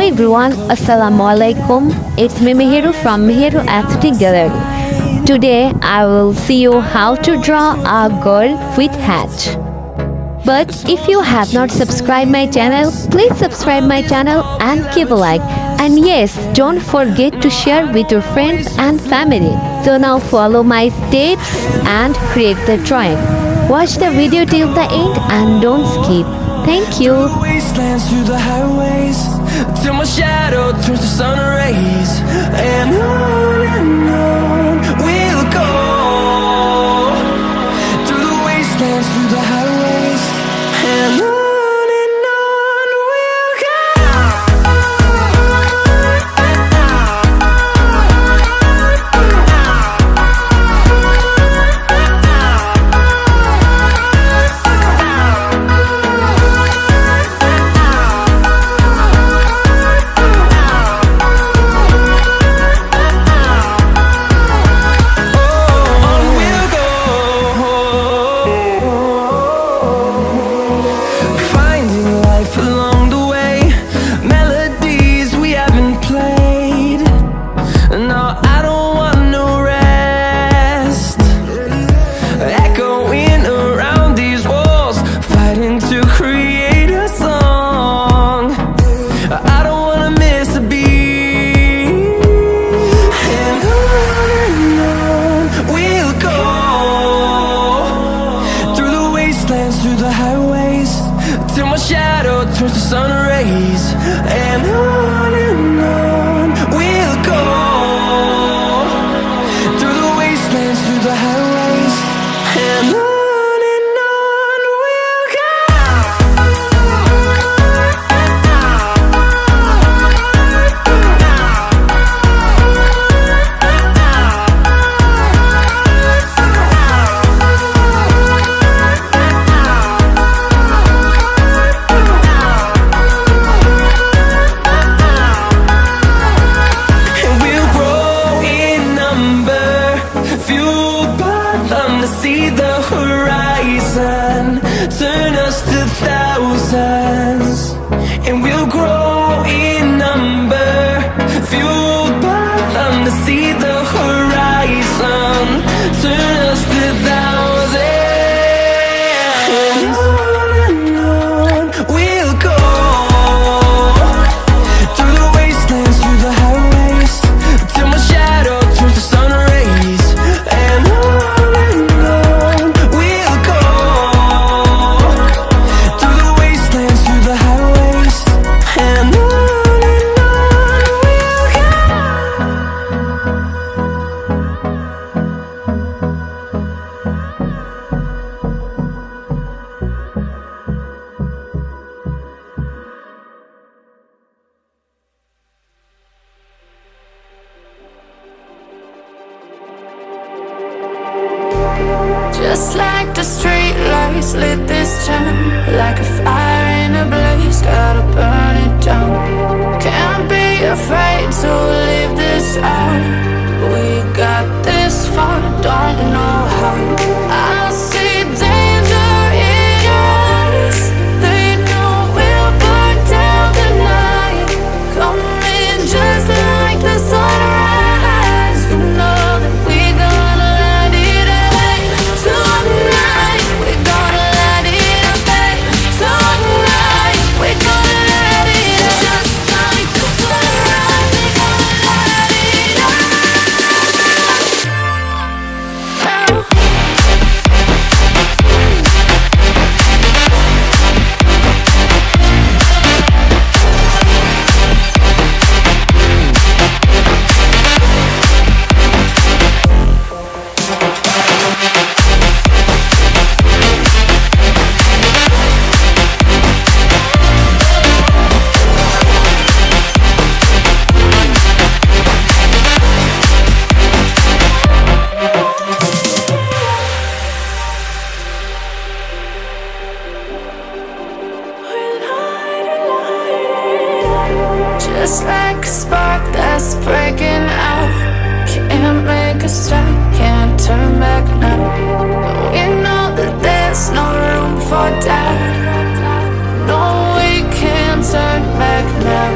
everyone, Assalamualaikum. It's me Meheru from Meheru Aesthetic Gallery. Today I will see you how to draw a girl with hat. But if you have not subscribed my channel, please subscribe my channel and give a like. And yes, don't forget to share with your friends and family. So now follow my steps and create the drawing. Watch the video till the end and don't skip. Thank you. Wastelands through the highways, till my shadow turns to sun rays, and on we'll go. Through the wastelands, through the highways, and on we'll go. Through the highways, till my shadow turns to sun rays, and on we'll go. Through the wastelands, through the highways, and on. To see the horizon turn us to thousands, and we'll grow in number, fueled by them. To see the horizon turn us to thousands, and on we'll go. Through the wastelands, through the highways, till my shadow turns to sun rays, and on. Just like the street lights lit this town, like a fire in a blaze, gotta burn it down. Can't be afraid to leave this out. We got this far, don't know how. I see danger in your eyes. They know we'll burn down the night. Coming just like the sunrise. You know that we're gonna light it up tonight. We're gonna light it up tonight. We're gonna light it up just like the sunrise. We're gonna light it up now. Just like a spark that's breaking out. Can't make a stop, can't turn back now. We know that there's no room for doubt. No, we can't turn back now.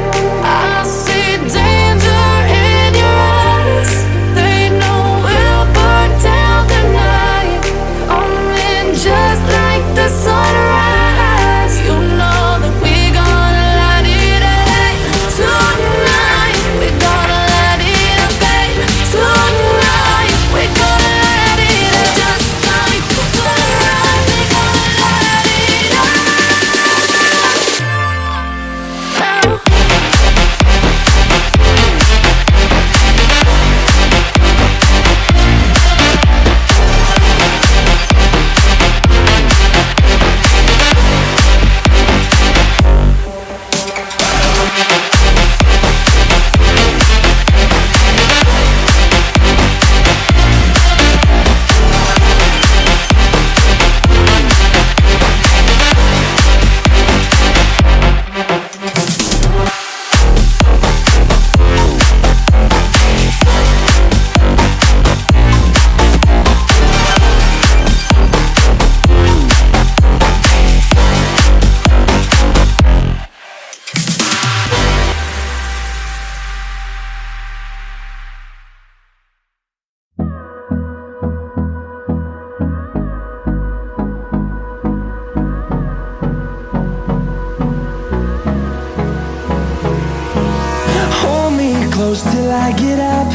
close till I get up.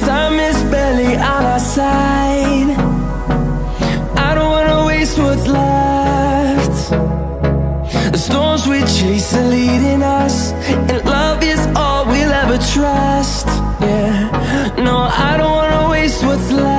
Time is barely on our side. I don't wanna waste what's left. The storms we chase are leading us, and love is all we'll ever trust. Yeah, no, I don't wanna waste what's left.